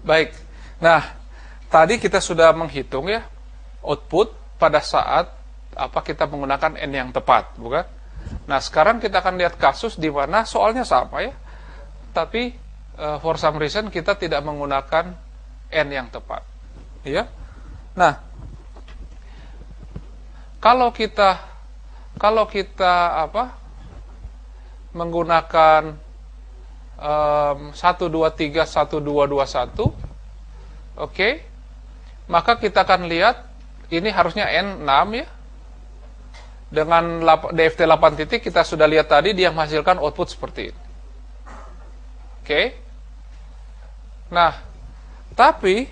Baik. Nah, tadi kita sudah menghitung ya output pada saat kita menggunakan n yang tepat, bukan? Nah, sekarang kita akan lihat kasus di mana soalnya sama ya, tapi for some reason kita tidak menggunakan n yang tepat, ya. Nah, kalau kita menggunakan 1, 2, 3, 1, 2, 2, 1, oke, maka kita akan lihat ini harusnya n 6 ya. Dengan DFT 8 titik kita sudah lihat tadi dia menghasilkan output seperti ini. Oke. Nah, tapi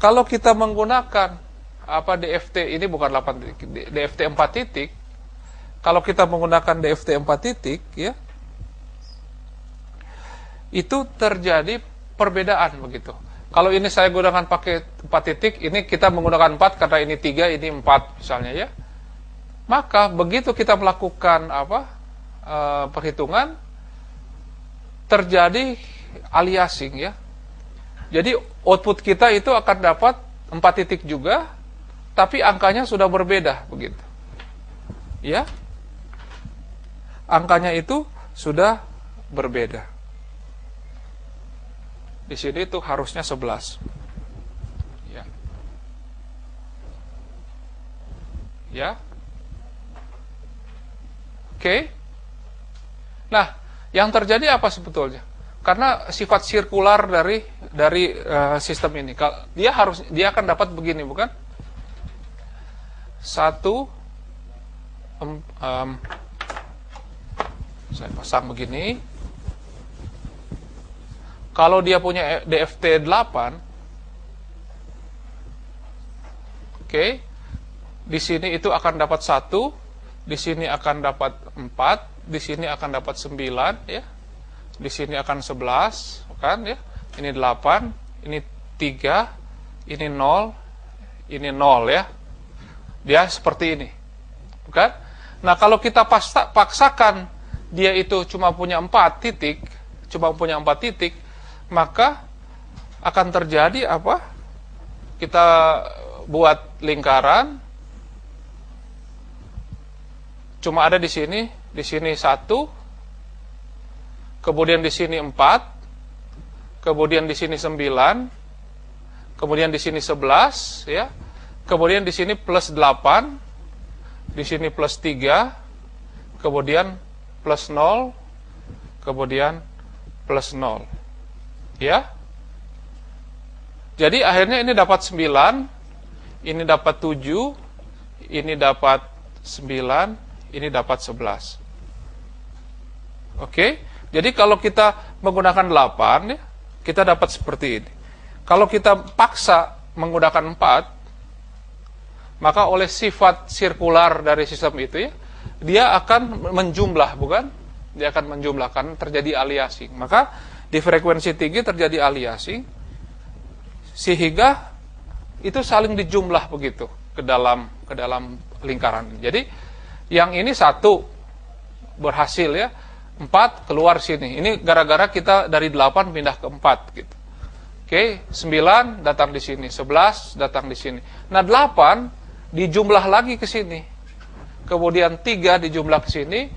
kalau kita menggunakan DFT ini bukan 8 titik, DFT 4 titik. Kalau kita menggunakan DFT 4 titik ya, itu terjadi perbedaan begitu. Kalau ini saya gunakan pakai 4 titik, ini kita menggunakan 4 karena ini 3, ini 4 misalnya ya. Maka begitu kita melakukan perhitungan, terjadi aliasing ya. Jadi output kita itu akan dapat 4 titik juga, tapi angkanya sudah berbeda begitu. Ya. Angkanya itu sudah berbeda. Di sini itu harusnya 11. Ya. Ya. Oke. Nah, yang terjadi apa sebetulnya? Karena sifat sirkular dari sistem ini, dia akan dapat begini, bukan? 1 saya pasang begini. Kalau dia punya DFT 8, oke, di sini itu akan dapat 1. Di sini akan dapat 4, di sini akan dapat 9 ya. Di sini akan 11, kan ya. Ini 8, ini 3, ini 0, ini 0 ya. Dia seperti ini. Bukan? Nah, kalau kita paksakan dia itu cuma punya 4 titik, maka akan terjadi apa? Kita buat lingkaran, cuma ada di sini 1, kemudian di sini 4, kemudian di sini 9, kemudian di sini 11 ya. Kemudian di sini plus 8, di sini plus 3, kemudian plus 0, kemudian plus 0. Ya. Jadi akhirnya ini dapat 9, ini dapat 7, ini dapat 9, ini dapat 11. Oke, jadi kalau kita menggunakan 8 ya, kita dapat seperti ini. Kalau kita paksa menggunakan 4, maka oleh sifat sirkular dari sistem itu ya, dia akan menjumlah, bukan? Dia akan menjumlah, kan terjadi aliasing. Maka di frekuensi tinggi terjadi aliasing, sehingga itu saling dijumlah begitu ke dalam lingkaran. Jadi yang ini 1 berhasil ya, 4 keluar sini. Ini gara-gara kita dari 8 pindah ke 4 gitu. Oke, 9 datang di sini, 11 datang di sini. Nah, 8 dijumlah lagi ke sini. Kemudian 3 dijumlah ke sini,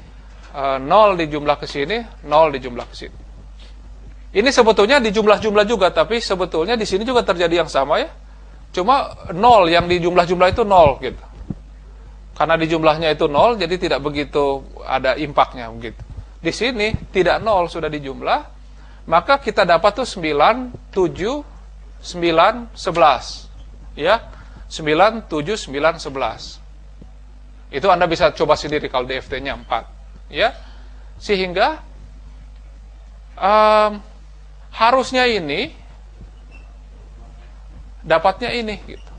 0 dijumlah ke sini, 0 dijumlah ke sini. Ini sebetulnya dijumlah-jumlah juga, tapi sebetulnya di sini juga terjadi yang sama ya. Cuma 0 yang dijumlah-jumlah itu 0 gitu. Karena di jumlahnya itu 0, jadi tidak begitu ada impaknya begitu. Di sini tidak 0 sudah dijumlah, maka kita dapat tuh 9, 7, 9, 11. Ya, 9, 7, 9, 11. Itu Anda bisa coba sendiri kalau DFT-nya 4. Ya, sehingga harusnya ini dapatnya ini gitu.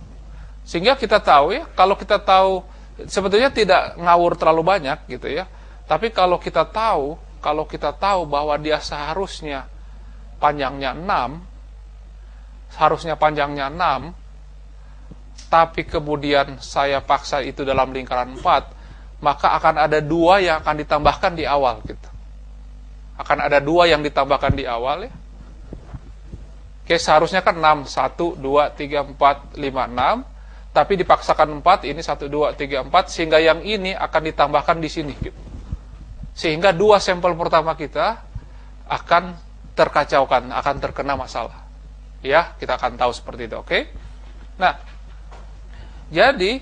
Sehingga kita tahu ya, kalau kita tahu sebetulnya tidak ngawur terlalu banyak gitu ya. Tapi kalau kita tahu bahwa dia seharusnya panjangnya 6, tapi kemudian saya paksa itu dalam lingkaran 4, maka akan ada 2 yang akan ditambahkan di awal gitu. Akan ada 2 yang ditambahkan di awal ya. Oke, seharusnya kan 6, 1, 2, 3, 4, 5, 6. Tapi dipaksakan 4, ini 1, 2, 3, 4, sehingga yang ini akan ditambahkan di sini. Gitu. Sehingga 2 sampel pertama kita akan terkacaukan, akan terkena masalah. Ya, kita akan tahu seperti itu, oke? Nah, jadi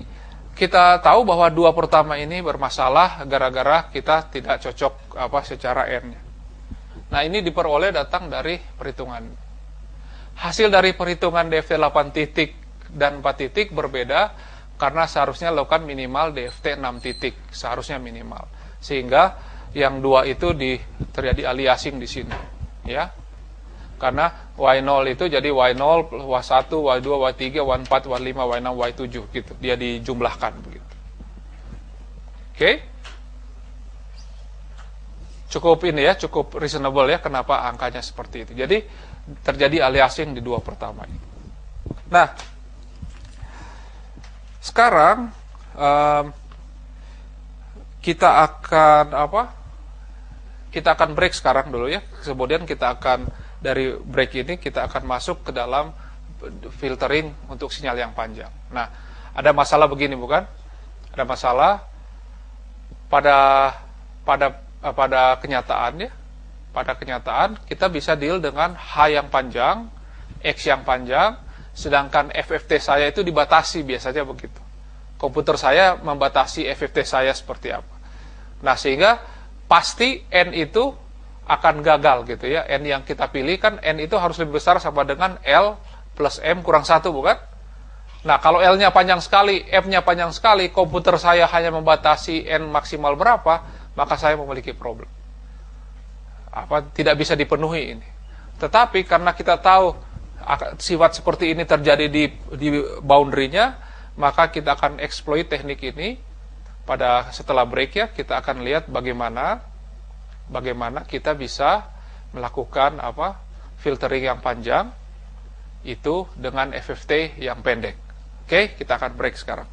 kita tahu bahwa 2 pertama ini bermasalah gara-gara kita tidak cocok secara N-nya. Nah, ini diperoleh datang dari perhitungan. Hasil dari perhitungan DFT 8 titik dan 4 titik berbeda karena seharusnya lakukan minimal DFT 6 titik, seharusnya minimal. Sehingga yang 2 itu terjadi aliasing di sini, ya. Karena Y0 itu jadi Y0, Y1, Y2, Y3, Y4, Y5, Y6, Y7 gitu. Dia dijumlahkan begitu. Oke? Cukup ini ya, cukup reasonable ya kenapa angkanya seperti itu. Jadi terjadi aliasing di 2 pertama ini. Nah, sekarang kita akan break sekarang dulu ya. Kemudian kita akan dari break ini kita akan masuk ke dalam filtering untuk sinyal yang panjang. Nah, ada masalah begini bukan? Ada masalah pada kenyataan ya. Pada kenyataan kita bisa deal dengan H yang panjang, X yang panjang, sedangkan FFT saya itu dibatasi, biasanya begitu. Komputer saya membatasi FFT saya seperti apa. Nah, sehingga pasti N itu akan gagal gitu ya. N yang kita pilih kan N itu harus lebih besar sama dengan L plus M kurang 1 bukan? Nah, kalau L-nya panjang sekali, M-nya panjang sekali, komputer saya hanya membatasi N maksimal berapa, maka saya memiliki problem. Tidak bisa dipenuhi ini. Tetapi karena kita tahu sifat seperti ini terjadi di boundary-nya, maka kita akan exploit teknik ini setelah break ya. Kita akan lihat bagaimana kita bisa melakukan filtering yang panjang itu dengan FFT yang pendek. Oke, kita akan break sekarang.